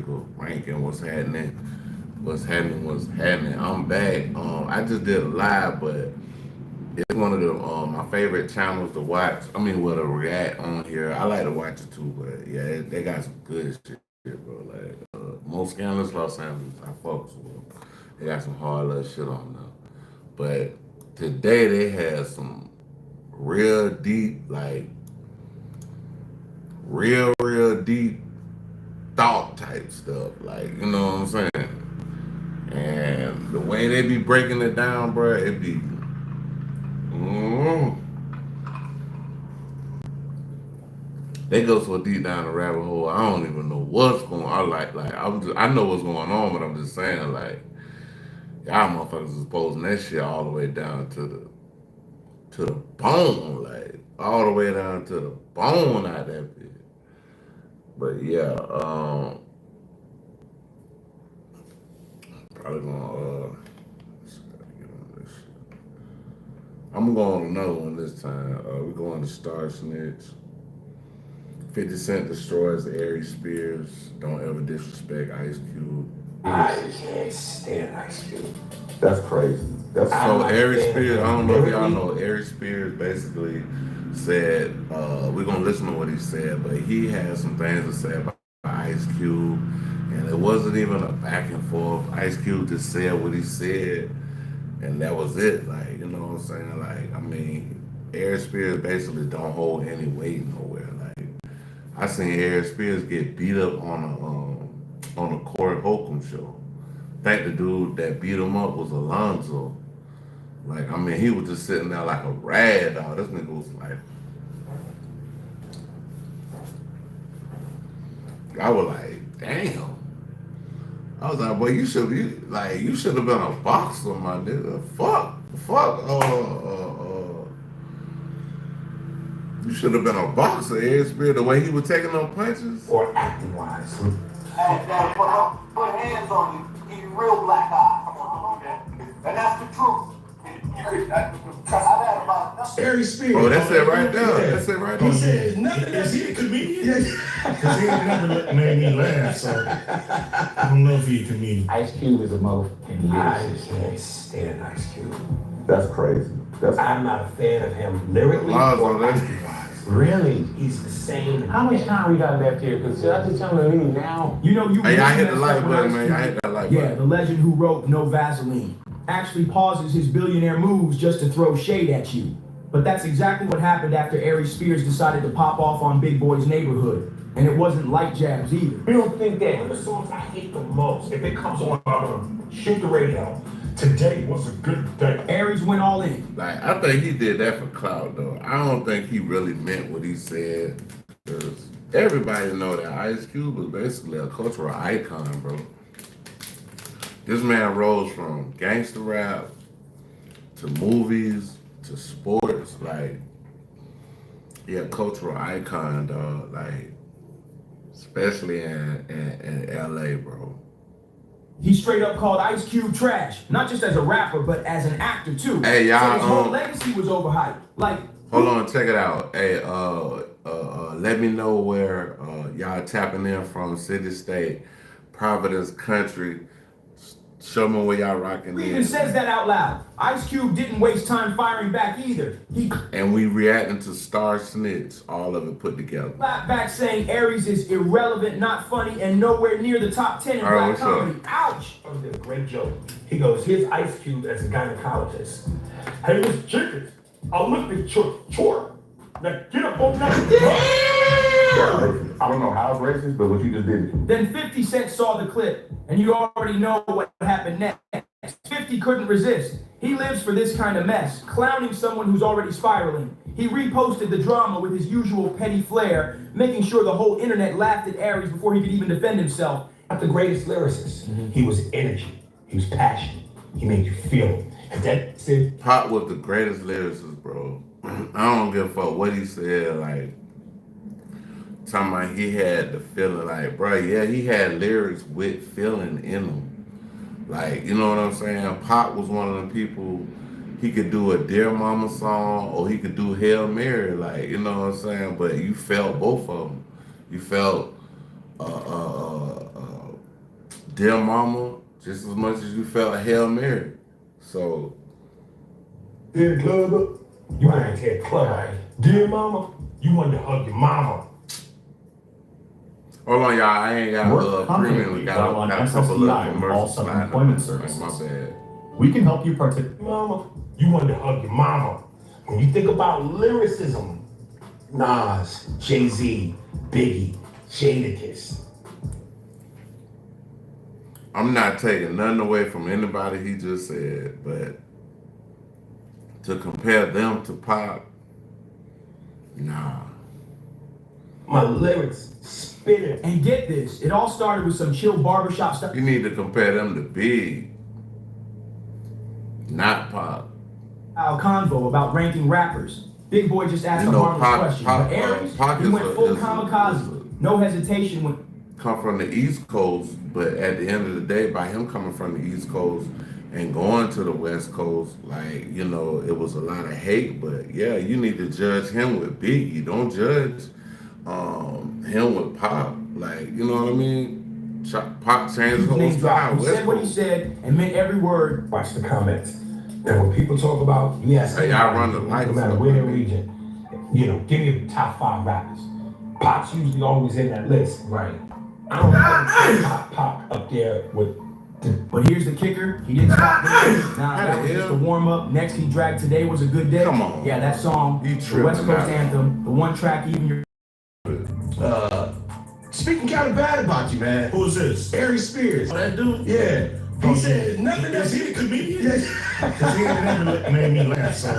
ranking. What's happening? What's happening? What's happening? I'm back. I just did a live, but it's one of the my favorite channels to watch. I mean, with a react on here. I like to watch it too, but yeah, they got some good shit, bro. Like most scandalous Los Angeles, I focus with them. They got some hard little shit on there. But today they had some real deep, like real deep thought type stuff. Like, you know what I'm saying? And the way they be breaking it down, bro, it be mm, they go so deep down the rabbit hole. I don't even know what's going on. I know what's going on, but I'm just saying like y'all motherfuckers is posting that shit all the way down to the bone, like all the way down to the bone out that bitch. But yeah, probably gonna get on this shit. I'm going on another one this time. We're going to Star Snitch. 50 Cent destroys Aries Spears. Don't ever disrespect Ice Cube. I can't stand Ice Cube. That's crazy. That's so Aries Spears. I don't know if y'all know. Aries Spears basically said, we're gonna listen to what he said, but he had some things to say about Ice Cube, and it wasn't even a back and forth. Ice Cube just said what he said, and that was it. Like, you know what I'm saying? Like, I mean, Aries Spears basically don't hold any weight nowhere. Like, I seen Aries Spears get beat up on a Corey Holcomb show. I think the dude that beat him up was Alonzo. Like, I mean, he was just sitting there like a rag dog. This nigga was like, I was like, damn. I was like, boy, you should have been a boxer, my nigga. Fuck. You should have been a boxer, Ed Spear, the way he was taking those punches. Or acting wise. Hey, Daddy, put hands on you. Give you real black eye. Come on, don't do that. And that's the truth. Aries Spears. Oh, that's it right there. That's it right there. He said nothing. Is he a comedian? Because he ain't never made me laugh, so I don't know if he's a comedian. Ice Cube is a motherfucking I can't stand Ice Cube. That's crazy. I'm not a fan of him lyrically or acting wise. Really? He's the same. How much time we got left here? Because I just trying to leave now. You know, Hey, I hit the like button, man. I hit that like button. Yeah, the legend who wrote No Vaseline actually pauses his billionaire moves just to throw shade at you. But that's exactly what happened after Aries Spears decided to pop off on Big Boy's Neighborhood. And it wasn't light jabs either. You don't think that? One of the songs I hate the most, if it comes on, I'm gonna shoot the radio. Today was a good day. Aries went all in. Like, I think he did that for clout, though. I don't think he really meant what he said. Because everybody know that Ice Cube was basically a cultural icon, bro. This man rose from gangster rap to movies to sports. Like, yeah, cultural icon, dog. Like, especially in LA, bro. He straight up called Ice Cube trash, not just as a rapper, but as an actor too. Hey, y'all, so his whole legacy was overhyped. Like, hold on, check it out. Hey, let me know where y'all tapping in from, city, state, Providence, country. Show me where y'all rocking he in. even says that out loud. Ice Cube didn't waste time firing back either. And we reacting to Star Snitch, all of it put together. Back saying Aries is irrelevant, not funny, and nowhere near the top 10 in black comedy. Ouch! He did a great joke. He goes, here's Ice Cube as a gynecologist. Hey, Miss Jenkins, I looked at your chart. Now get up on that. I don't know how it's racist, but what you just did. Then 50 Cent saw the clip, and you already know what happened next. 50 couldn't resist. He lives for this kind of mess, clowning someone who's already spiraling. He reposted the drama with his usual petty flair, making sure the whole internet laughed at Aries before he could even defend himself. Not the greatest lyricist. He was energy. He was passion. He made you feel it. And that's it. Pop was the greatest lyricist, bro. I don't give a fuck what he said, like, talking about he had the feeling, like, bro, yeah, he had lyrics with feeling in them. Like, you know what I'm saying? Pop was one of them people, he could do a Dear Mama song or he could do Hail Mary, like, you know what I'm saying? But you felt both of them. You felt Dear Mama just as much as you felt a Hail Mary. So Hit the club up. You ain't hit the club right. Dear mama, you wanted to hug your mama. hold on, y'all. I ain't got Work premium. confidently Got on a couple of SSDI and all commercials sliding up. self-employment My services. bad. We can help you participate. Mama, you wanted to hug your mama. When you think about lyricism, Nas, Jay-Z, Biggie, Jadakiss. I'm not taking nothing away from anybody he just said, but to compare them to Pop, nah. My lyrics spitting. And get this, it all started with some chill barbershop stuff. You need to compare them to Big, not Pop. Convo about ranking rappers. Big Boy just asked You a know, harmless Pac- question, Pac- but Aries, Pac he is went full is kamikaze. No hesitation when come from the East Coast, but at the end of the day, by him coming from the East Coast and going to the West Coast, like, you know, it was a lot of hate, but yeah, you need to judge him with Biggie. Don't judge him with Pop. Like, you know what I mean? Pop changed the whole name style. dropped. He West said what he Coast. said and meant every word. Watch the comments. And when people talk about, yes, Hey, y'all run the lights no matter up, where man. region, you know, give me the top 5 rappers. Pop's usually always in that list. Right. I don't have Pop up there with. But here's the kicker, he didn't stop there. Nah, that was Hell. just a warm-up. Next he dragged Today Was a Good Day. Come on. Yeah, that song, You the tripping West Coast now. anthem, the one track even your Speaking kind of bad about you, man. Who's this? Aries Spears. That dude? Yeah. He said nothing Is that's he a comedian? Because he ain't never made me laugh, so.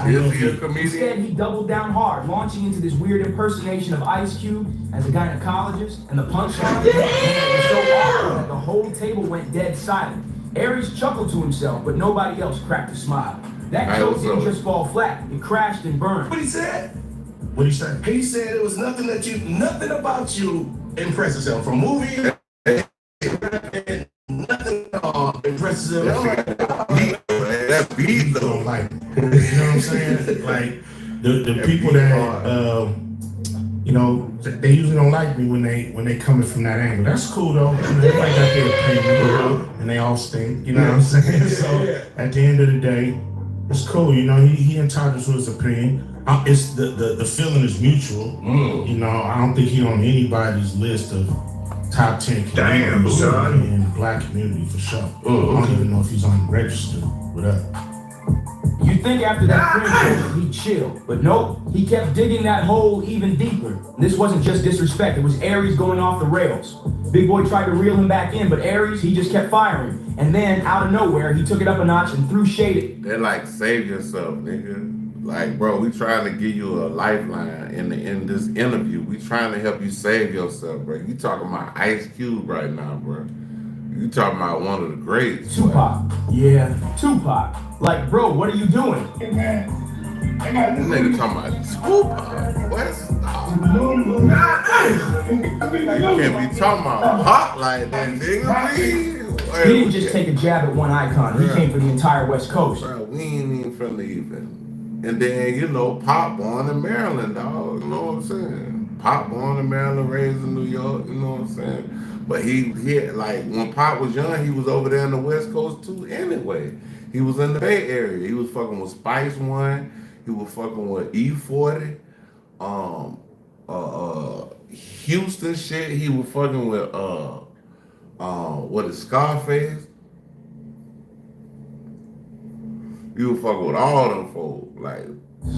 Is he a Instead, comedian? he doubled down hard, launching into this weird impersonation of Ice Cube as a gynecologist, and the punchline was so awkward that the whole table went dead silent. Aries chuckled to himself, but nobody else cracked a smile. That Hey, joke what's didn't up? just fall flat, it crashed and burned. what he said. What'd he say? He said it was nothing about you impresses him. From movie, nothing impresses him. I'm like, That beat Don't though. like it. You know what I'm saying? Like, the people that, you know, they usually don't like me when they coming from that angle. That's cool though. You know, everybody got their opinion, and they all stink. You know what I'm saying? So at the end of the day, it's cool. You know, he entitled to his opinion. It's the feeling is mutual. You know, I don't think he on anybody's list of top 10 comedians in the black community for sure. I don't even know if he's on the register. What up? You'd think after that cringe he'd chill, but nope, he kept digging that hole even deeper. This wasn't just disrespect, it was Aries going off the rails. Big Boy tried to reel him back in, but Aries, he just kept firing. And then, out of nowhere, he took it up a notch and threw shade. They're like, save yourself, nigga. Like, bro, we trying to give you a lifeline in this interview. We trying to help you save yourself, bro. You talking about Ice Cube right now, bro. You talking about one of the greats. Tupac. Yeah, Tupac. Like, bro, what are you doing? This nigga talking about Tupac. What's You can't be talking about Pop like that, nigga. He didn't just take a jab at one icon. He came for the entire West Coast. Bro, we ain't even finna even. And then, you know, Pop born in Maryland, dog. You know what I'm saying? Pop born in Maryland, raised in New York. You know what I'm saying? But he like, when Pop was young, he was over there in the West Coast too anyway. He was in the Bay Area. He was fucking with Spice One. He was fucking with E40. Houston shit. He was fucking with, what is Scarface? You were fucking with all them folks. Like,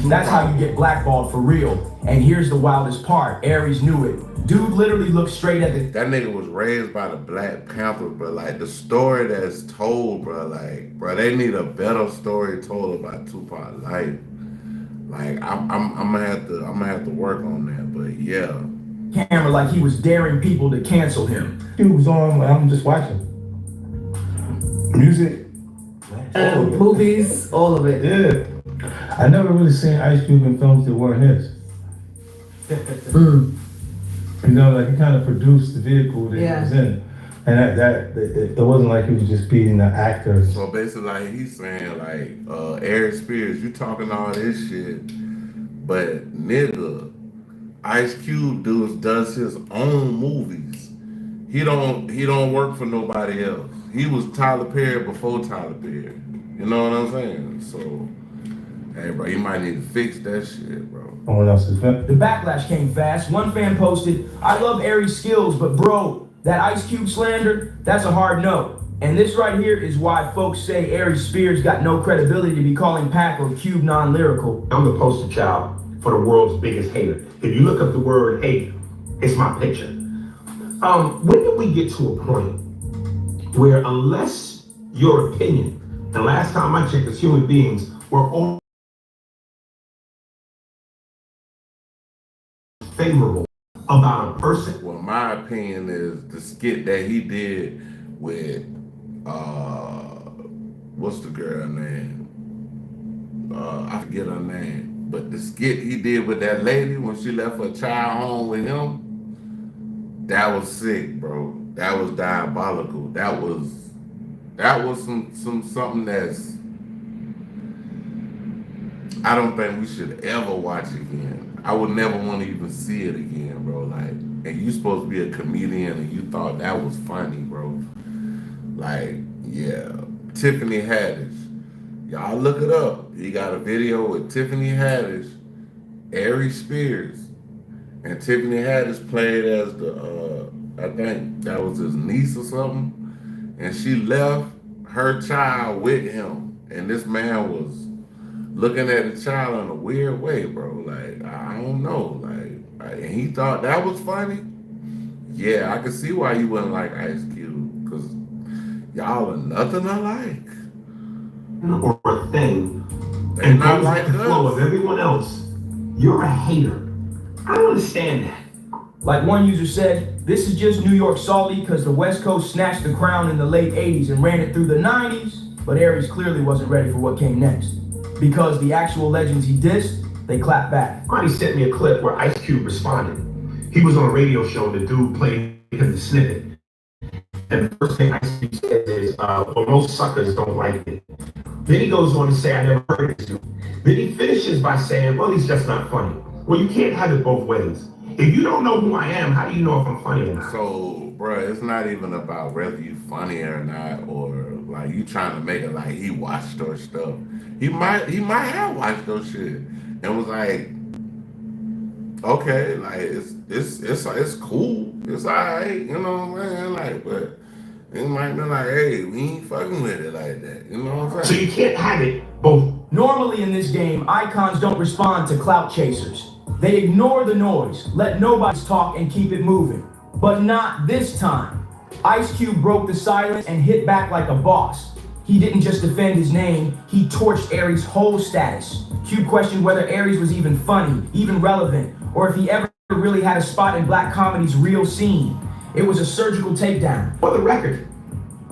That's how you get blackballed for real. And here's the wildest part. Aries knew it. Dude literally looked straight at the that nigga was raised by the Black Panthers, bro. Like, the story that's told, bro, like, bro, they need a better story told about Tupac's life. Like, I'm gonna have to work on that, but yeah. camera like he was daring people to cancel him. He was on, I'm just watching. Music. Movies, all of it. Yeah. I never really seen Ice Cube in films that weren't his. You know, like he kind of produced the vehicle that he was in. And it wasn't like he was just beating the actor. So basically, like, he's saying, like, Aries Spears, you talking all this shit, but nigga, Ice Cube does his own movies. he don't work for nobody else. He was Tyler Perry before Tyler Perry. You know what I'm saying? So, hey, bro, you might need to fix that shit, bro. The backlash came fast. One fan posted, "I love Aries' skills, but bro, that Ice Cube slander, that's a hard no." And this right here is why folks say Aries Spears got no credibility to be calling Pac or Cube non-lyrical. I'm the poster child for the world's biggest hater. If you look up the word hate, it's my picture. When did we get to a point where unless your opinion, and last time I checked as human beings, were all favorable about a person? Well, my opinion is the skit that he did with what's the girl name? I forget her name. But the skit he did with that lady when she left her child home with him, that was sick, bro. That was diabolical. That was something that's I don't think we should ever watch again. I would never want to even see it again, bro. Like, and you supposed to be a comedian and you thought that was funny, bro. Like, yeah. Tiffany Haddish. Y'all look it up. He got a video with Tiffany Haddish, Aries Spears, and Tiffany Haddish played as the, I think that was his niece or something, and she left her child with him, and this man was looking at the child in a weird way, bro. Like, I don't know, like and he thought that was funny. Yeah, I could see why you wouldn't like Ice Cube, because y'all are nothing alike. Or a thing, They and not goes like with the flow us. of everyone else. You're a hater. I don't understand that. Like one user said, this is just New York salty because the West Coast snatched the crown in the late 80s and ran it through the 90s, but Aries clearly wasn't ready for what came next. Because the actual legends he dissed, they clapped back. Somebody sent me a clip where Ice Cube responded. He was on a radio show, the dude played him the snippet. And the first thing Ice Cube says is, well, most suckers don't like it. Then he goes on to say, I never heard it. Then he finishes by saying, well, he's just not funny. Well, you can't have it both ways. If you don't know who I am, how do you know if I'm funny or not? So, bro, it's not even about whether you funny or not, or like you trying to make it like he watched those stuff. He might have watched those shit and was like, okay, like it's cool, it's alright, you know what I'm saying? Like, but it might be like, hey, we ain't fucking with it like that, you know what I'm So saying? you can't have it both. Normally in this game, icons don't respond to clout chasers. They ignore the noise, let nobody talk and keep it moving. But not this time. Ice Cube broke the silence and hit back like a boss. He didn't just defend his name, he torched Aries' whole status. Cube questioned whether Aries was even funny, even relevant, or if he ever really had a spot in black comedy's real scene. It was a surgical takedown. For the record,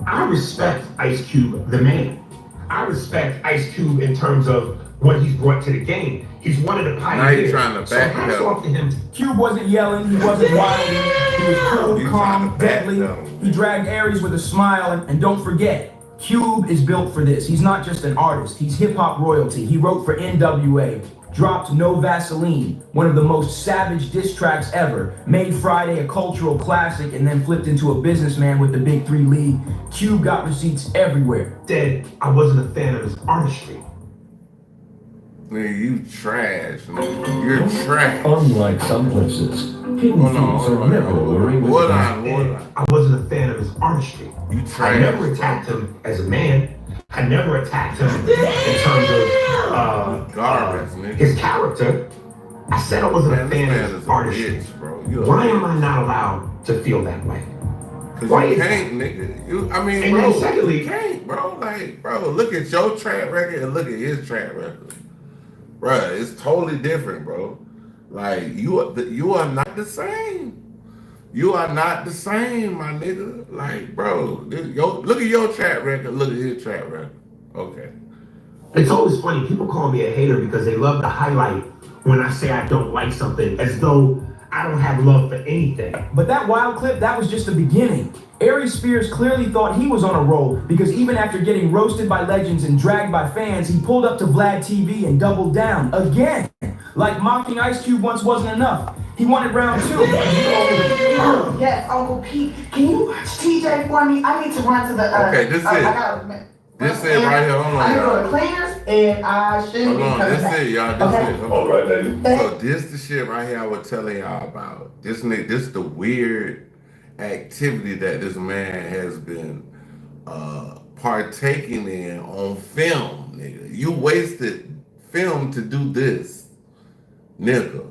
I respect Ice Cube, the man. I respect Ice Cube in terms of what he's brought to the game. He's one of the pioneers. Now you're trying to So back it hats up. off to him. Cube wasn't yelling, he wasn't wilding, he was cool, You calm, trying to back deadly. it up. He dragged Aries with a smile, and don't forget, Cube is built for this. He's not just an artist, he's hip-hop royalty. He wrote for NWA, dropped No Vaseline, one of the most savage diss tracks ever, made Friday a cultural classic, and then flipped into a businessman with the Big 3 league. Cube got receipts everywhere. Said I wasn't a fan of his artistry. Nigga, you trash, nigga. You're trash. Unlike some places, hidden Hold on, thieves are never alluring with hold that. on, hold on. I wasn't a fan of his artistry. You I trash. never attacked him as a man. I never attacked him in terms of Garbage, nigga. his character. I said I wasn't Man, a this fan man of is his a artistry. bitch, bro. You a Why bitch. am I not allowed to feel that way? Cause Why you is can't, nigga. I mean, And bro, then secondly- you can't, bro. Like, bro, look at your track record and look at his track record. Bro, it's totally different, bro. Like, you are not the same. You are not the same, my nigga. Like, bro, look at your track record, look at his track record. Okay. It's always funny. People call me a hater because they love to highlight when I say I don't like something, as though I don't have love for anything. But that wild clip, that was just the beginning. Aries Spears clearly thought he was on a roll because even after getting roasted by legends and dragged by fans, he pulled up to Vlad TV and doubled down again. Like mocking Ice Cube once wasn't enough. He wanted round 2. Yes, Uncle Pete. Can you watch TJ for me? I need to run to the. Okay, this it right here. Hold on, I y'all. go to cleaners and I should Hold be on, coming this back. it, y'all. This Okay. it. Hold All on. right, baby. So this the shit right here I was telling y'all about. This the weird activity that this man has been partaking in on film, nigga. You wasted film to do this, nigga.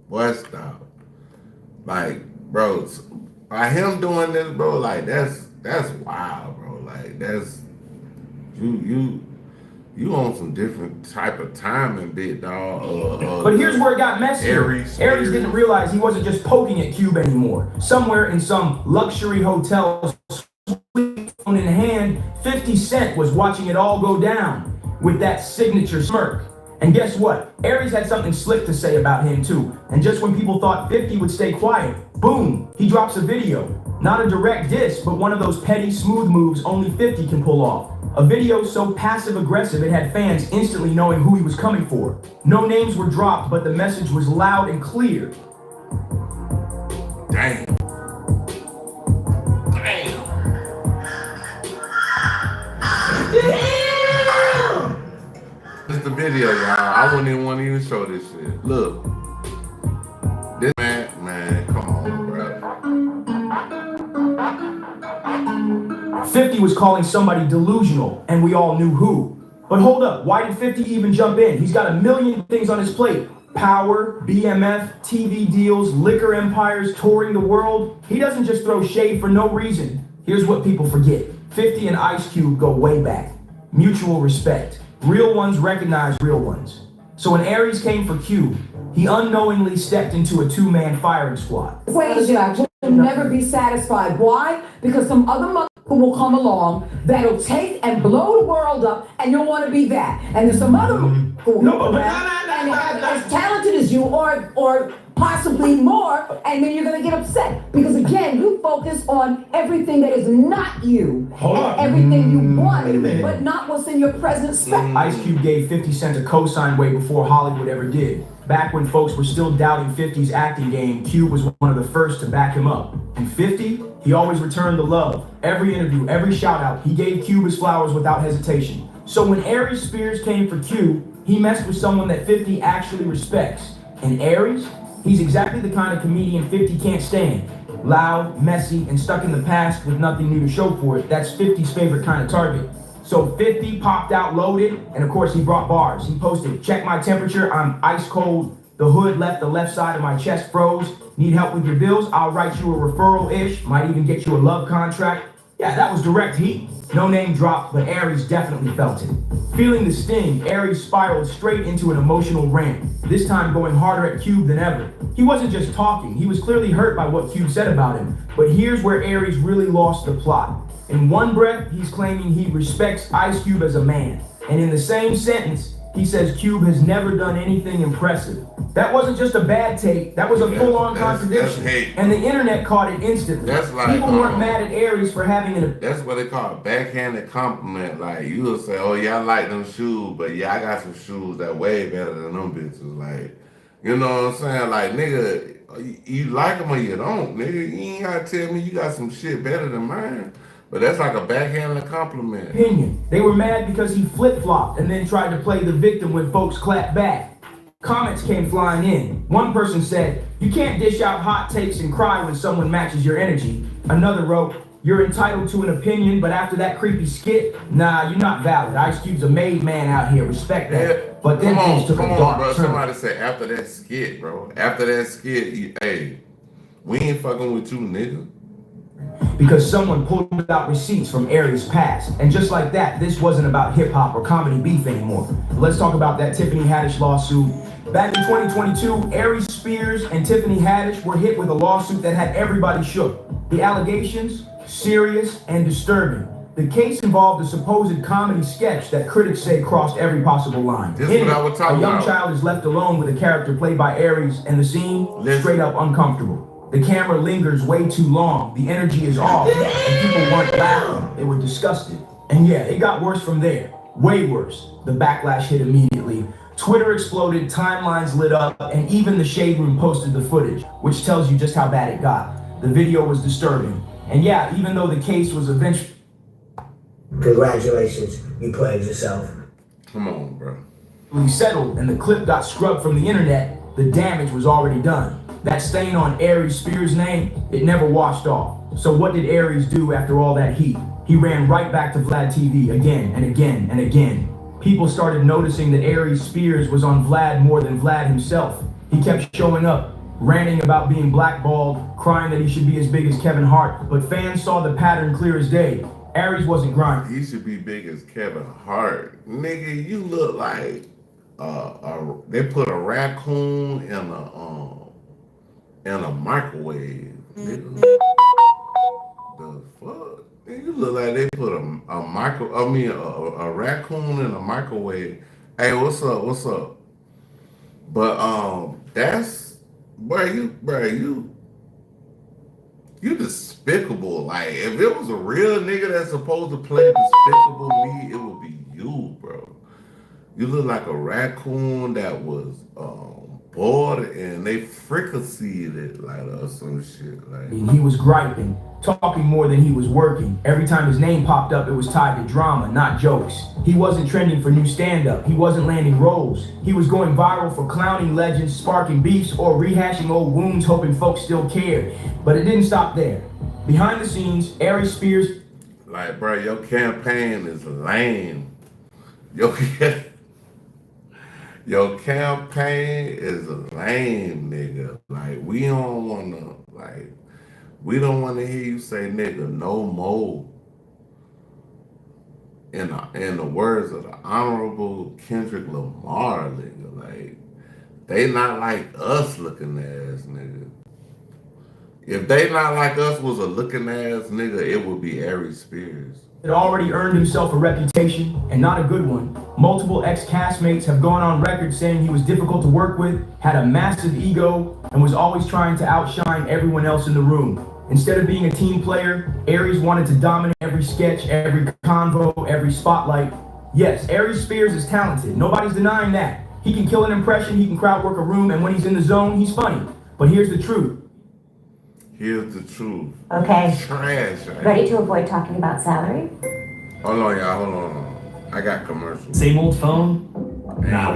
Boy, stop. Like, bro, by him doing this, bro, like that's wild, bro. Like that's you on some different type of timing, big dog. But here's where it got messy. Aries didn't realize he wasn't just poking at Cube anymore. Somewhere in some luxury hotel, phone in hand, 50 Cent was watching it all go down with that signature smirk. And guess what? Aries had something slick to say about him too. And just when people thought 50 would stay quiet, boom, he drops a video. Not a direct diss, but one of those petty, smooth moves only 50 can pull off. A video so passive-aggressive it had fans instantly knowing who he was coming for. No names were dropped, but the message was loud and clear. Damn. This the video, y'all. I wouldn't even want to even show this shit. Look. This man, come on, bro. 50 was calling somebody delusional, and we all knew who. But hold up, why did 50 even jump in? He's got a million things on his plate. Power, BMF, TV deals, liquor empires, touring the world. He doesn't just throw shade for no reason. Here's what people forget. 50 and Ice Cube go way back. Mutual respect. Real ones recognize real ones. So when Aries came for Cube, he unknowingly stepped into a two-man firing squad. Will never be satisfied. Why? Because some other motherfucker will come along that'll take and blow the world up, and you'll want to be that. And there's some other motherfucker will come around and have as talented as you, or possibly more, and then you're gonna get upset because again, you focus on everything that is not you, and everything you want, but not what's in your present spec. Ice Cube gave 50 Cent a cosign way before Hollywood ever did. Back when folks were still doubting 50's acting game, Cube was one of the first to back him up. And 50, he always returned the love. Every interview, every shout out, he gave Cube his flowers without hesitation. So when Aries Spears came for Cube, he messed with someone that 50 actually respects. And Aries, he's exactly the kind of comedian 50 can't stand. Loud, messy, and stuck in the past with nothing new to show for it. That's 50's favorite kind of target. So 50 popped out loaded, and of course he brought bars. He posted, check my temperature, I'm ice cold. The hood left the left side of my chest froze. Need help with your bills? I'll write you a referral-ish. Might even get you a love contract. Yeah, that was direct heat. No name dropped, but Aries definitely felt it. Feeling the sting, Aries spiraled straight into an emotional rant, this time going harder at Cube than ever. He wasn't just talking, he was clearly hurt by what Cube said about him. But here's where Aries really lost the plot. In one breath, he's claiming he respects Ice Cube as a man. And in the same sentence, he says Cube has never done anything impressive. That wasn't just a bad take, that was a full-on contradiction. That's hate. And the internet caught it instantly. That's like, people weren't mad at Aries for having an... That's what they call a backhanded compliment. Like, you'll say, oh, yeah, I like them shoes, but yeah, I got some shoes that way better than them bitches. Like, you know what I'm saying? Like, nigga, you like them or you don't, nigga. You ain't gotta tell me you got some shit better than mine. But that's like a backhanded compliment. Opinion. They were mad because he flip-flopped and then tried to play the victim when folks clapped back. Comments came flying in. One person said, you can't dish out hot takes and cry when someone matches your energy. Another wrote, you're entitled to an opinion, but after that creepy skit, nah, you're not valid. Ice Cube's a made man out here, respect that. Yeah. But then things took a dark bro. turn. Somebody said after that skit, bro. After that skit, hey, we ain't fucking with you, nigga. Because someone pulled out receipts from Aries' past. And just like that, this wasn't about hip-hop or comedy beef anymore. Let's talk about that Tiffany Haddish lawsuit. Back in 2022, Aries Spears and Tiffany Haddish were hit with a lawsuit that had everybody shook. The allegations, serious and disturbing. The case involved a supposed comedy sketch that critics say crossed every possible line. This is what I was talking about. A young about. child is left alone with a character played by Aries, and the scene, straight up uncomfortable. The camera lingers way too long, the energy is off, and people weren't laughing, they were disgusted. And yeah, it got worse from there, way worse. The backlash hit immediately. Twitter exploded, timelines lit up, and even the Shade Room posted the footage, which tells you just how bad it got. The video was disturbing. And yeah, even though the case was eventually... Congratulations, you played yourself. Come on, bro. settled and the clip got scrubbed from the internet, the damage was already done. That stain on Aries Spears' name, it never washed off. So what did Aries do after all that heat? He ran right back to Vlad TV again and again and again. People started noticing that Aries Spears was on Vlad more than Vlad himself. He kept showing up, ranting about being blackballed, crying that he should be as big as Kevin Hart, but fans saw the pattern clear as day. Aries wasn't grinding. He should be big as Kevin Hart. Nigga, you look like they put a raccoon in a microwave. Nigga. The fuck? You look like they put a raccoon in a microwave. Hey, what's up? What's up? But that's you despicable. Like, if it was a real nigga that's supposed to play Despicable Me, it would be you, bro. You look like a raccoon that was bored and they fricasseed it like some shit. Like, he was griping, talking more than he was working. Every time his name popped up, it was tied to drama, not jokes. He wasn't trending for new stand-up. He wasn't landing roles. He was going viral for clowning legends, sparking beefs, or rehashing old wounds, hoping folks still cared. But it didn't stop there. Behind the scenes, Aries Spears... Like, bro, your campaign is lame. Your campaign is lame, nigga. Like, we don't want to hear you say nigga no more. In the words of the Honorable Kendrick Lamar, nigga. Like, they not like us looking ass, nigga. If they not like us was a looking ass nigga, it would be Aries Spears. Had already earned himself a reputation, and not a good one. Multiple ex-castmates have gone on record saying he was difficult to work with, had a massive ego, and was always trying to outshine everyone else in the room. Instead of being a team player, Aries wanted to dominate every sketch, every convo, every spotlight. Yes, Aries Spears is talented. Nobody's denying that. He can kill an impression, he can crowd work a room, and when he's in the zone, he's funny. But here's the truth. Here's the truth. Okay. Trash. Ready to avoid talking about salary? Hold on, y'all. Hold on. I got commercials. Same old phone? Nah.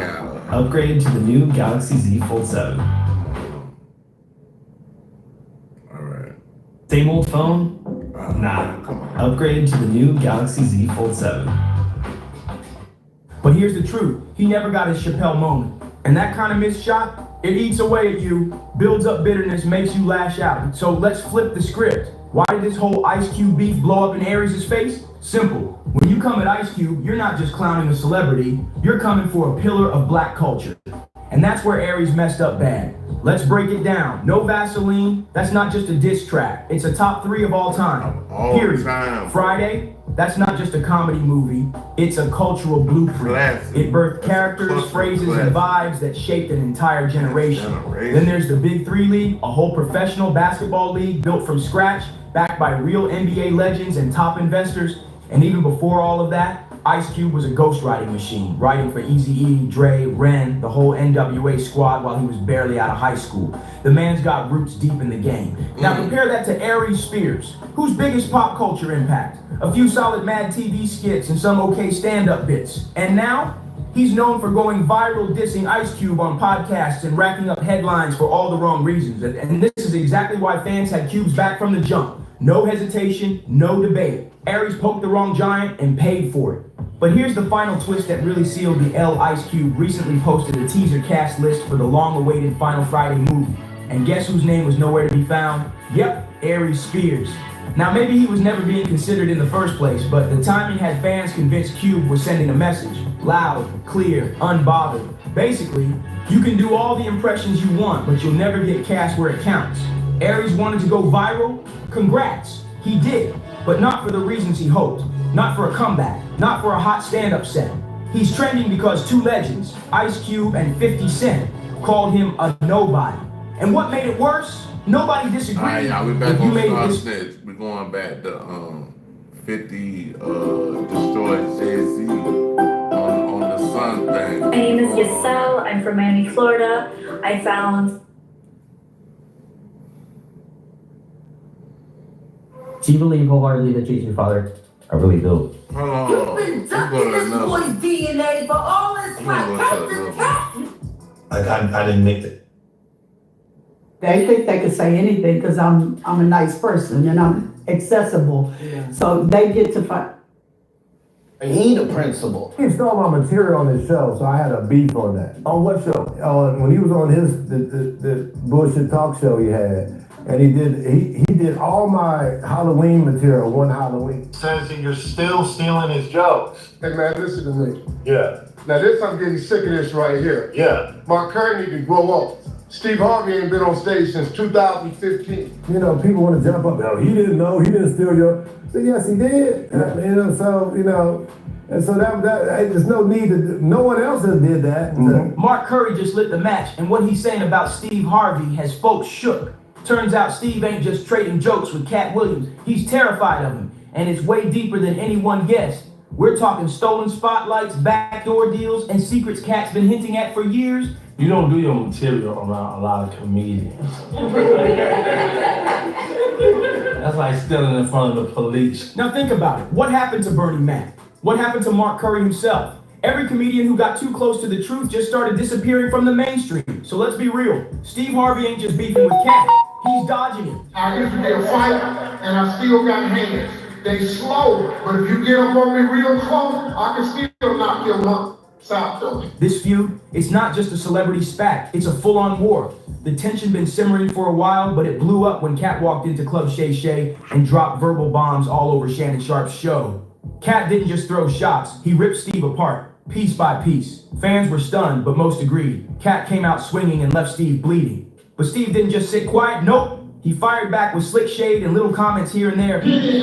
Upgrade to the new Galaxy Z Fold 7. Alright. Same old phone? Nah. Upgrade to the new Galaxy Z Fold 7. But here's the truth. He never got his Chappelle moment. And that kind of missed shot, it eats away at you, builds up bitterness, makes you lash out. So let's flip the script. Why did this whole Ice Cube beef blow up in Aries' face? Simple. When you come at Ice Cube, you're not just clowning a celebrity, you're coming for a pillar of black culture. And that's where Aries messed up bad. Let's break it down. No Vaseline, that's not just a diss track. It's a top 3 of all time. Period. Friday, that's not just a comedy movie. It's a cultural blueprint. It birthed characters, phrases, and vibes that shaped an entire generation. Then there's the Big 3 League, a whole professional basketball league built from scratch, backed by real NBA legends and top investors. And even before all of that, Ice Cube was a ghostwriting machine, writing for Eazy-E, Dre, Ren, the whole NWA squad while he was barely out of high school. The man's got roots deep in the game. Now compare that to Aries Spears, whose biggest pop culture impact? A few solid Mad TV skits and some okay stand-up bits. And now, he's known for going viral dissing Ice Cube on podcasts and racking up headlines for all the wrong reasons. And this is exactly why fans had Cube's back from the jump. No hesitation, no debate. Aries poked the wrong giant and paid for it. But here's the final twist that really sealed the L. Ice Cube recently posted a teaser cast list for the long-awaited Final Friday movie. And guess whose name was nowhere to be found? Yep, Aries Spears. Now maybe he was never being considered in the first place, but the timing had fans convinced Cube was sending a message. Loud, clear, unbothered. Basically, you can do all the impressions you want, but you'll never get cast where it counts. Aries wanted to go viral? Congrats, he did, but not for the reasons he hoped. Not for a comeback, not for a hot stand-up set. He's trending because 2 legends, Ice Cube and 50 Cent, called him a nobody. And what made it worse? Nobody disagreed. Alright, y'all, we back on Star Snitch. We're going back to 50 destroyed Jay-Z on the son thing. My name is Yasel. I'm from Miami, Florida. I found. Do you believe wholeheartedly that Jesus your father? I really do. Hold on. You've been ducking this boy's DNA for all this time. I didn't make it. They think they can say anything because I'm a nice person and I'm accessible. So they get to fight. He the principal. He stole my material on his show, so I had a beef on that. On what show? When he was on the bullshit talk show he had, and he did all my Halloween material one Halloween. Says you're still stealing his jokes. Hey man, listen to me. Yeah. Now this, I'm getting sick of this right here. Yeah. Mark Curry need to grow up. Steve Harvey ain't been on stage since 2015. You know, people want to jump up. Oh, he didn't know. He didn't steal your. So yes, he did. And so and so that there's no need to. No one else has did that. Mm-hmm. Mark Curry just lit the match, and what he's saying about Steve Harvey has folks shook. Turns out Steve ain't just trading jokes with Cat Williams. He's terrified of him, and it's way deeper than anyone guessed. We're talking stolen spotlights, backdoor deals, and secrets Cat's been hinting at for years. You don't do your material around a lot of comedians. That's like stealing in front of the police. Now think about it. What happened to Bernie Mac? What happened to Mark Curry himself? Every comedian who got too close to the truth just started disappearing from the mainstream. So let's be real. Steve Harvey ain't just beefing with Cat. He's dodging him. I used to be a fighter, and I still got hands. They slow, but if you get up on me real close, I can still knock your lump. Stop doing. This feud, it's not just a celebrity spat, it's a full-on war. The tension been simmering for a while, but it blew up when Cat walked into Club Shay Shay and dropped verbal bombs all over Shannon Sharp's show. Cat didn't just throw shots, he ripped Steve apart, piece by piece. Fans were stunned, but most agreed. Cat came out swinging and left Steve bleeding. But Steve didn't just sit quiet, nope. He fired back with slick shade and little comments here and there. Any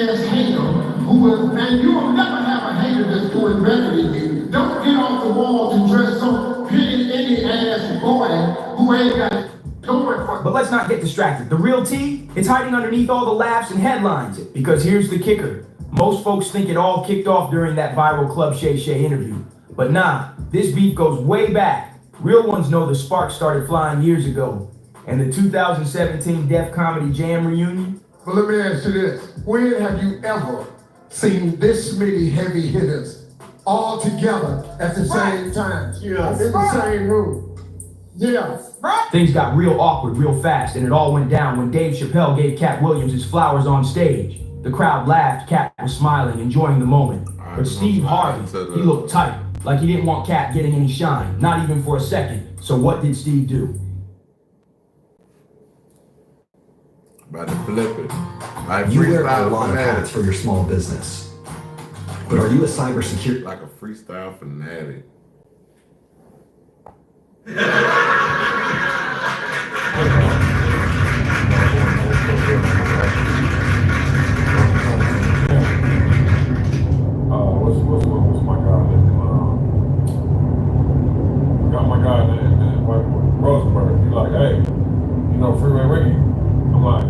ass hater who will, and you will never have a hater that's doing better than you. Don't get off the wall to dress so any ass boy who ain't got going for. But let's not get distracted. The real tea, it's hiding underneath all the laughs and headlines. Because here's the kicker. Most folks think it all kicked off during that viral Club Shay Shay interview. But nah, this beef goes way back. Real ones know the sparks started flying years ago. And the 2017 Def Comedy Jam reunion? But let me ask you this. When have you ever seen this many heavy hitters all together at the same time? Yeah. In the same room. Yeah. Things got real awkward real fast, and it all went down when Dave Chappelle gave Cat Williams his flowers on stage. The crowd laughed, Cat was smiling, enjoying the moment. But Steve Harvey, he looked tight, like he didn't want Cat getting any shine, not even for a second. So what did Steve do? About to flip it. You wear a lot of hats for your small business. But are you a cybersecurity? Like a freestyle fanatic. What's my guy name? Got my guy name, Rosenberg. He's like, hey, you know Freeway Ricky? I'm like,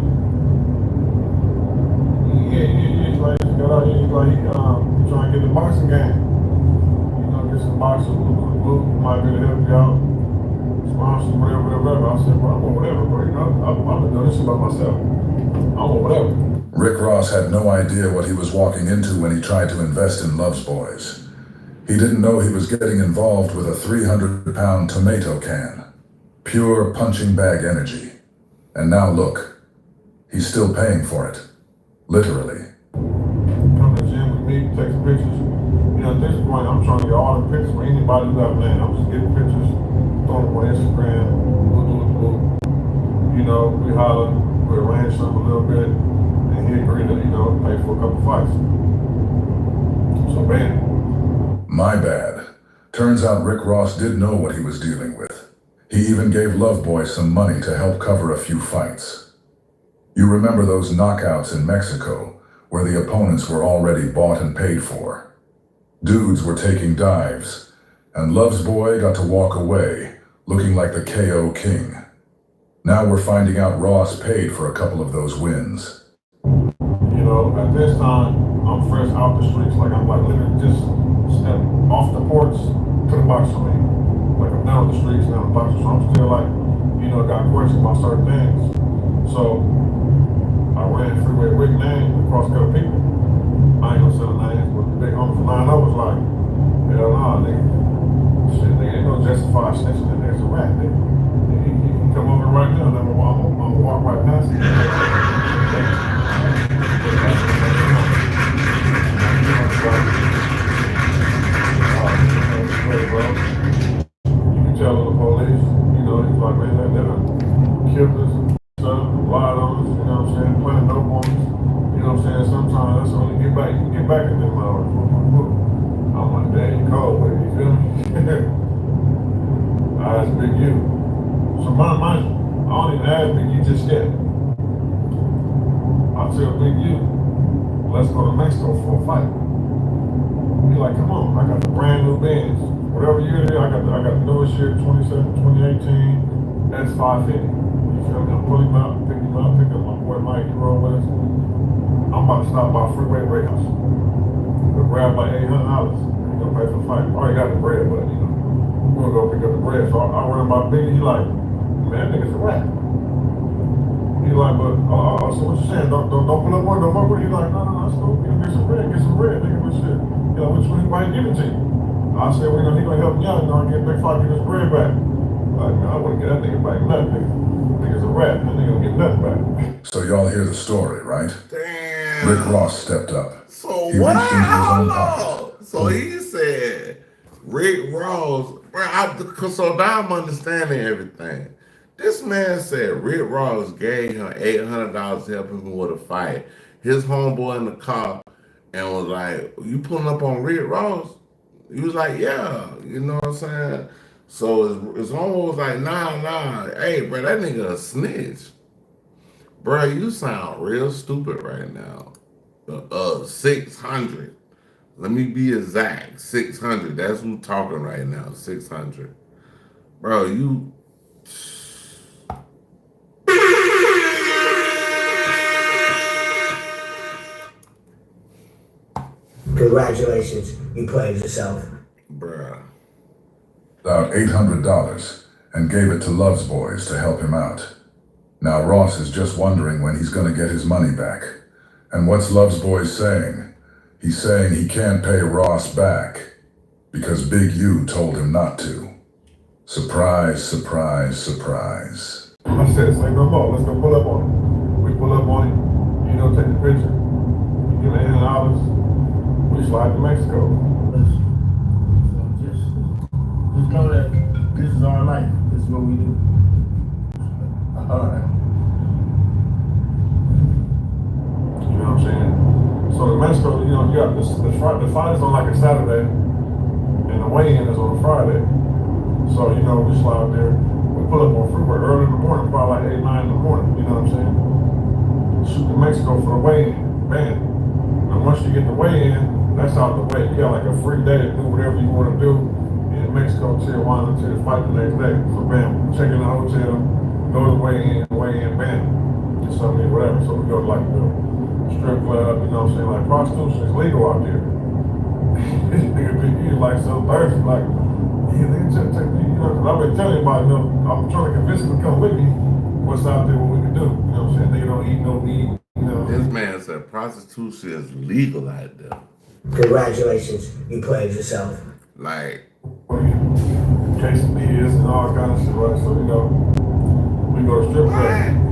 yeah. He's like, he's trying to get the boxing game. You know, get some boxers, blue, might be able to help you out. Sponsor, whatever. I said, well, I want whatever, bro. You know, I'm gonna do this about myself. I want whatever. Rick Ross had no idea what he was walking into when he tried to invest in Love's Boys. He didn't know he was getting involved with a 300-pound tomato can. Pure punching bag energy. And now look, he's still paying for it. Literally. Come to the gym with me, take some pictures. You know, at this point, I'm trying to get all the pictures for anybody who got land. I'm just getting pictures, throwing them on Instagram, You know, we holler, we arrange something a little bit, and he agreed to, pay for a couple fights. So, bam. My bad. Turns out Rick Ross did know what he was dealing with. He even gave Love Boy some money to help cover a few fights. You remember those knockouts in Mexico, where the opponents were already bought and paid for. Dudes were taking dives, and Love's Boy got to walk away, looking like the KO king. Now we're finding out Ross paid for a couple of those wins. You know, at this time, I'm fresh out the streets, like I'm like literally just off the porch to the boxing ring. Like I'm down the streets now, the boxing, so I'm still like, got questions about certain things. So I ran freeway with name across a couple people. I ain't gonna say the names, but the big homie from 9 was like, hell nah, nigga. Shit, nigga, ain't gonna justify snitching, that nigga's a rat, nigga. He come over right now, and I'm gonna walk right past him. You can tell the police, he's like, man, they done killed us, lied on us, you know what I'm saying, planted dope on us. You know what I'm saying? Sometimes that's only get back at them hours. I'm like, dang, cold with it, you feel me? I asked Big U. So I don't even ask Big U just yet. I tell Big U, let's go to Mexico for a fight. He like, come on, I got the brand new Benz. Whatever year it is, I got the newest year, 2018, that's 550. You feel me? I'm pulling him up, pick up my boy Mike, he roll with us. I'm about to stop by Freeway Warehouse. We'll grab like $800. We're gonna pay for the fight. I already got the bread, but we're gonna go pick up the bread. So I run by Biggie, he like, man, that nigga's a rat. He like, but so what you saying? Don't pull up one, don't fuck with it. He like, no, let's go get some bread, nigga, what shit. Which one he might give it to you? I said, well, he gonna help me out, get Big Five, get his bread back. Like, man, I wouldn't get that nigga back nothing, nigga. Nigga's a rat, that nigga don't get nothing back. So y'all hear the story, right? Damn. Rick Ross stepped up. So He what? reached into his own Hold pocket. on. So he said, Rick Ross, so now I'm understanding everything. This man said Rick Ross gave him $800 to help him with a fight. His homeboy in the car and was like, you pulling up on Rick Ross? He was like, yeah, you know what I'm saying? So it's almost like, nah, hey, bro, that nigga a snitch. Bro, you sound real stupid right now. 600. Let me be exact. 600. That's who's talking right now. 600. Bro, you. Congratulations, you played yourself. Bruh. About $800 and gave it to Love's Boys to help him out. Now Ross is just wondering when he's gonna get his money back. And what's Love's Boys saying? He's saying he can't pay Ross back because Big U told him not to. Surprise, surprise, surprise. I said, say no more, let's go pull up on him. We pull up on him, take the picture. Give him $800. We slide to Mexico. Just know that this is our life. This is what we do. All right. You know what I'm saying? So in Mexico, you got the fight is on like a Saturday, and the weigh-in is on a Friday. So, we slide out there. We pull up on freeway early in the morning, probably like 8, 9 in the morning. You know what I'm saying? Shoot to Mexico for the weigh-in. Bam. And once you get the weigh-in, that's out the way. You got like a free day to do whatever you want to do in Mexico, Tijuana, until the fight the next day. So bam, check in the hotel, go to the weigh-in, bam. Get something, whatever. So we go to like the strip club, like prostitution is legal out there. This nigga Big E like so thirsty, like, yeah, nigga, cause I've been telling you about, I'm trying to convince him to come with me. What's out there, what we can do. You know what I'm saying? Nigga don't eat no meat. This man said prostitution is legal out there. Congratulations, you played yourself. Like, quesadillas and all kind of shit, right? So, we go to strip club.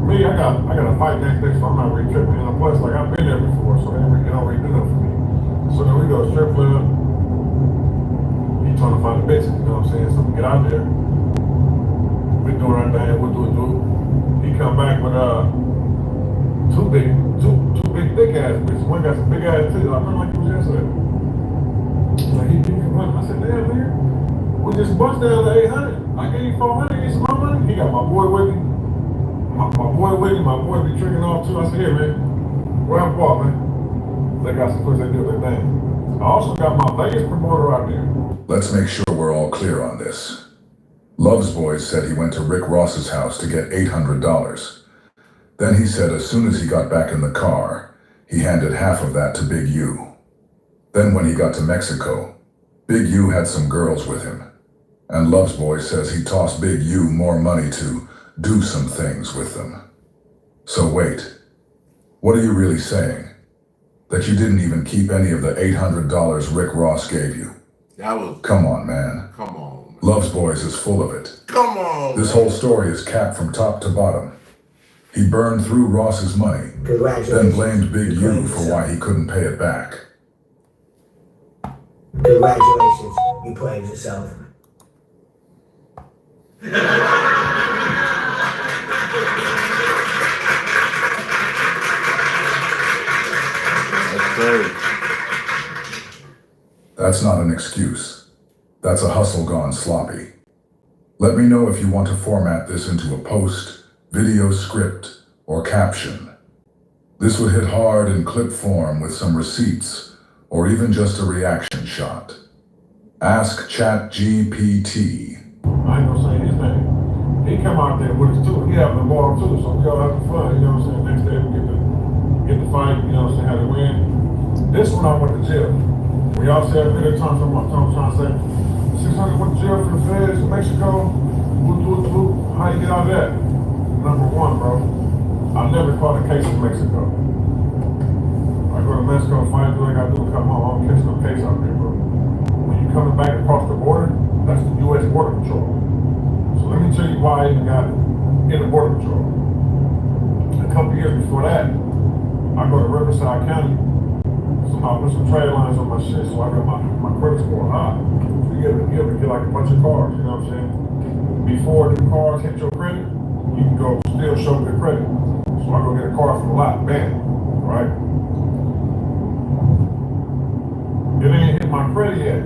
Me, I got a fight next day, so I'm not really tripping. And plus, like, I've been there before, so it don't really do nothing for me. So then we go to strip club. He trying to find a bitch, you know what I'm saying? So we get out there. We doing our thing, we'll do. He come back with two big thick ass bitches. One got some big ass titties. I remember like he was yesterday. Like he come up, I said, damn, nigga, we just bust down to 800. I gave you 400, get some more money. He got my boy with me. My boy be tricking off too. I said, here, man, where I'm walk, man. They got some push, they do their thing. I also got my Vegas promoter out there. Let's make sure we're all clear on this. Love's Boys said he went to Rick Ross's house to get $800. Then he said as soon as he got back in the car, he handed half of that to Big U. Then when he got to Mexico, Big U had some girls with him. And Love's Boy says he tossed Big U more money to do some things with them. So wait, what are you really saying? That you didn't even keep any of the $800 Rick Ross gave you? Come on, man. Come on. Love's Boys is full of it. Come on. This whole story is capped from top to bottom. He burned through Ross's money, then blamed Big U for why he couldn't pay it back. Congratulations, you played yourself. That's not an excuse. That's a hustle gone sloppy. Let me know if you want to format this into a post, video script, or caption. This would hit hard in clip form with some receipts, or even just a reaction shot. Ask ChatGPT. I ain't gonna say his name. He come out there with us too. He having a ball too, so we all having fun, you know what I'm saying? Next day we get the fight, you know what I'm saying, how to win. This one I went to jail. We all said every time someone trying to say, 600 went to jail for the feds in Mexico. How you get out of that? Number one, bro, I never caught a case in Mexico. I go to Mexico and fight, do what I gotta do and come home. I don't catch no case out there, bro. When you coming back across the border, that's the U.S. Border Patrol. So let me tell you why I even got in the Border Patrol. A couple years before that, I go to Riverside County. Somehow put some trade lines on my shit, so I got my credit score high. You ever get like a bunch of cars, you know what I'm saying? Before the cars hit your credit, you can go still show good credit. So I go get a car from the lot, bam, right? It ain't hit my credit yet.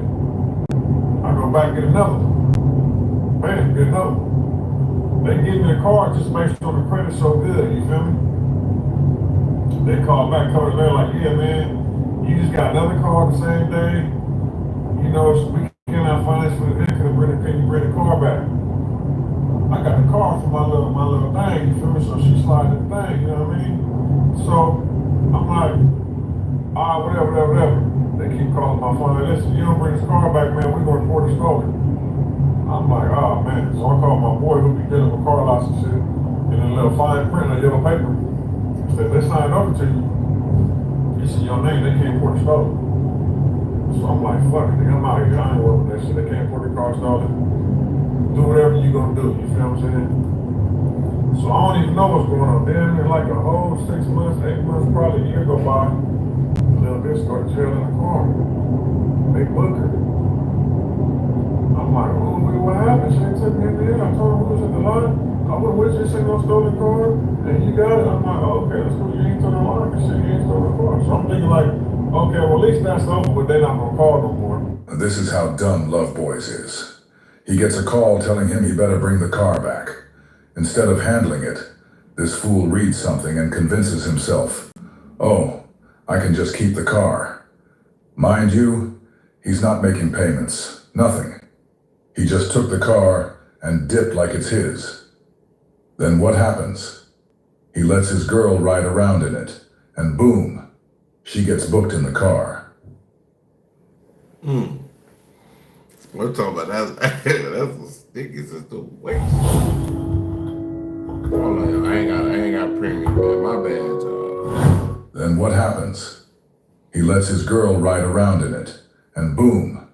I go back and get another one. Bam, get another one. They give me a car just based on the credit so good, you feel me? They call back, cover there like, yeah, man, you just got another car the same day. You know, we cannot finance for the vehicle and can you bring the car back? I got the car for my little thing, you feel me? So she sliding the thing, you know what I mean? So I'm like, whatever. They keep calling my phone, like, listen, you don't bring this car back, man, we're gonna report it stolen. I'm like, oh man. So I call my boy who be dealing with car lots and shit, and a little fine print on yellow paper. I said, they signed over to you. You see your name, they can't report it stolen. So I'm like, fuck it, I'm out here, I ain't working with that shit. They can't report the car stolen. Do whatever you gonna do, you feel what I'm saying? So I don't even know what's going on. Damn, in like a whole 6 months, 8 months, probably a year go by. Little bitch go to jail in the car. They book her. I'm like, oh, what happened? She ain't took me in there. I told her we was in the line. I went with you, she no stolen car, and you got it. I'm like, oh, okay, that's cool. You ain't took the line, because you ain't stolen the car. So I'm thinking like, okay, well at least that's over, but they're not gonna call no more. This is how dumb Love Boys is. He gets a call telling him he better bring the car back. Instead of handling it, this fool reads something and convinces himself, oh, I can just keep the car. Mind you, he's not making payments, nothing. He just took the car and dipped like it's his. Then what happens? He lets his girl ride around in it, and boom, she gets booked in the car. We're talking about that's the stickiest as the waist. Hold on, I ain't got premium, man. My bad, y'all. Then what happens? He lets his girl ride around in it, and boom,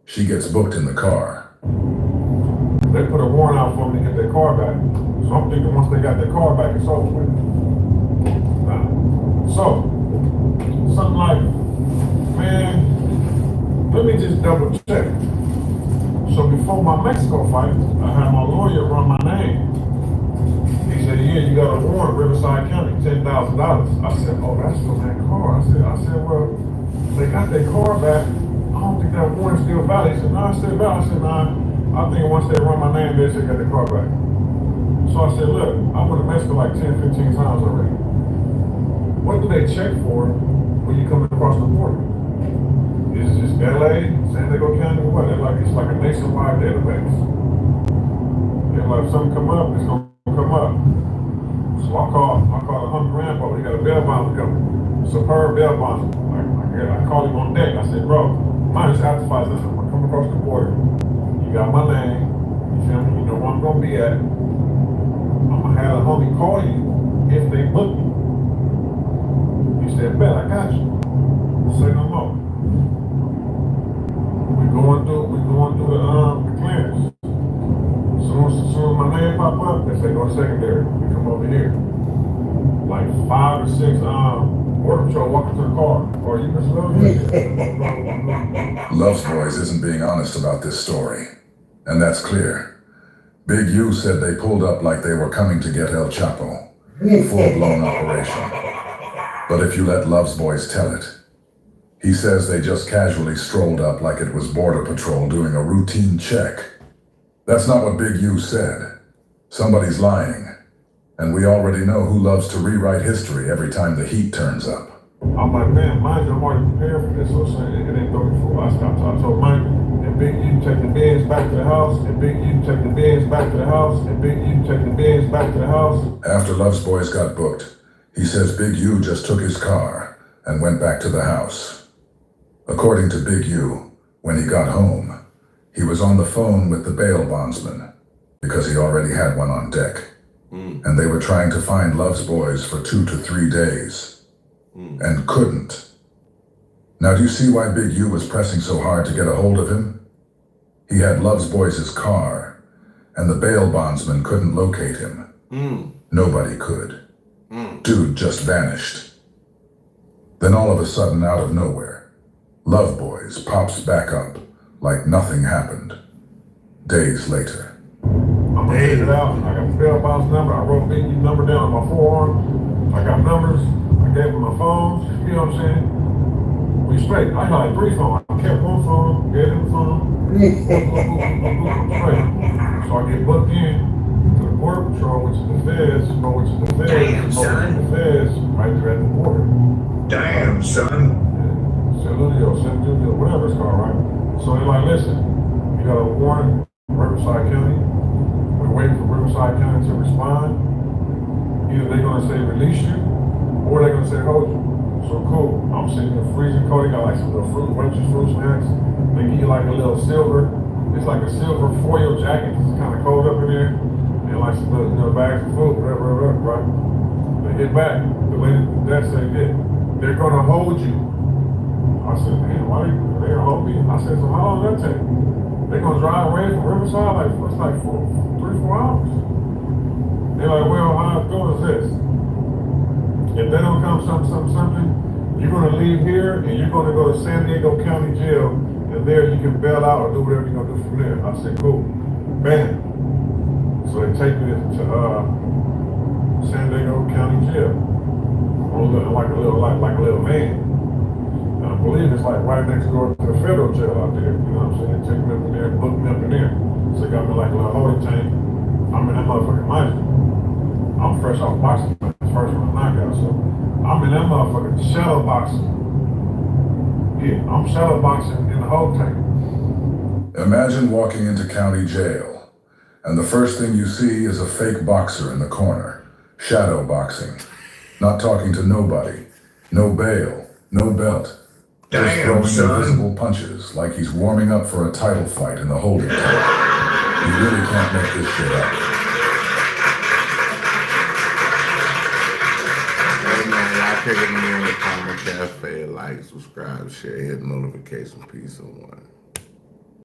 she gets booked in the car. They put a warrant out for me to get their car back. So I'm thinking once they got their car back, it's over with. So, something like, man, let me just double check. So before my Mexico fight, I had my lawyer run my name. He said, yeah, you got a warrant, Riverside County, $10,000. I said, oh, that's for that car. I said, well, they got their car back. I don't think that warrant's still valid. He said, no, it's still valid. I said, nah, I think once they run my name, they should get the car back. So I said, look, I went to Mexico like 10, 15 times already. What do they check for when you come across the border? Is it just LA, San Diego County, or what? It's like a nationwide database. They're like, if something come up, it's gonna come up. So I called a Hump Grandpa. He got a bail bond coming. Superb bail bond. Like I called him on deck. I said, bro, mine is after 5. Listen, I'm gonna come across the border. You got my name. You feel me? You know where I'm gonna be at. I'm gonna have a homie call you if they book me. He said, bet, I got you. Say no more. We going through the clearance. As soon as my name pop up, they say go to secondary. We come over here. Like 5 or 6 border patrol walking to the car. Or you just Love's Boys isn't being honest about this story, and that's clear. Big U said they pulled up like they were coming to get El Chapo. Full-blown operation. But if you let Love's Boys tell it, he says they just casually strolled up like it was Border Patrol doing a routine check. That's not what Big U said. Somebody's lying. And we already know who loves to rewrite history every time the heat turns up. I'm like, man, mind you, I'm already prepared for this. So I'm saying, it ain't 34. I stopped. I told Mike, and Big U take the Benz back to the house, and Big U take the Benz back to the house, and Big U take the Benz back to the house. After Love's Boys got booked, he says Big U just took his car and went back to the house. According to Big U, when he got home, he was on the phone with the bail bondsman because he already had one on deck. And they were trying to find Love's Boys for 2 to 3 days. And couldn't. Now do you see why Big U was pressing so hard to get a hold of him? He had Love's Boys' car, and the bail bondsman couldn't locate him. Nobody could. Dude just vanished. Then all of a sudden, out of nowhere, Love Boys pops back up like nothing happened. Days later. I'm gonna figure it out. I got the bail bonds number. I wrote Big U's number down on my forearm. I got numbers. I gave him my phones. You know what I'm saying? We straight. I had like 3 phones. I kept one phone, gave him the phone. I'm straight. So I get booked in to the Border Patrol, which is the feds, which is the feds, Damn, son. the feds, right there at the border. Damn, son. Saludio, whatever it's called, right? So they're like, listen, you got a warrant, Riverside County. We're waiting for Riverside County to respond. Either they're gonna say release you, or they're gonna say hold you. So cool. I'm sitting in freezing cold. They got like some little fruit snacks. They give you like a little silver. It's like a silver foil jacket. It's kind of cold up in there. And like some little, bags of food, whatever, right? They hit back. The lady, that said, yeah, they're gonna hold you. I said, man, why they gonna hold me? I said, so how long that take? They're gonna drive away from Riverside it's like 3-4 hours. They're like, well, how it goes is this. If they don't come something, you're gonna leave here and you're gonna go to San Diego County Jail, and there you can bail out or do whatever you're gonna do from there. I said, cool. Bam. So they take me to San Diego County Jail. Like a little van. And I believe it's like right next door to the federal jail out there. You know what I'm saying? They take me up in there, book me up in there. So they got me like a little holding tank. I'm in that motherfucking mind. I'm fresh off boxing. First one knockout, so I'm in that motherfucker shadow boxing. Yeah, I'm shadow boxing in the whole tank. Imagine walking into county jail, and the first thing you see is a fake boxer in the corner, shadow boxing, not talking to nobody, no bail, no belt, just throwing invisible punches like he's warming up for a title fight in the holding tank. You really can't make this shit up. Check it in the Karma Cafe, like, subscribe, share, hit the notification, peace, and one.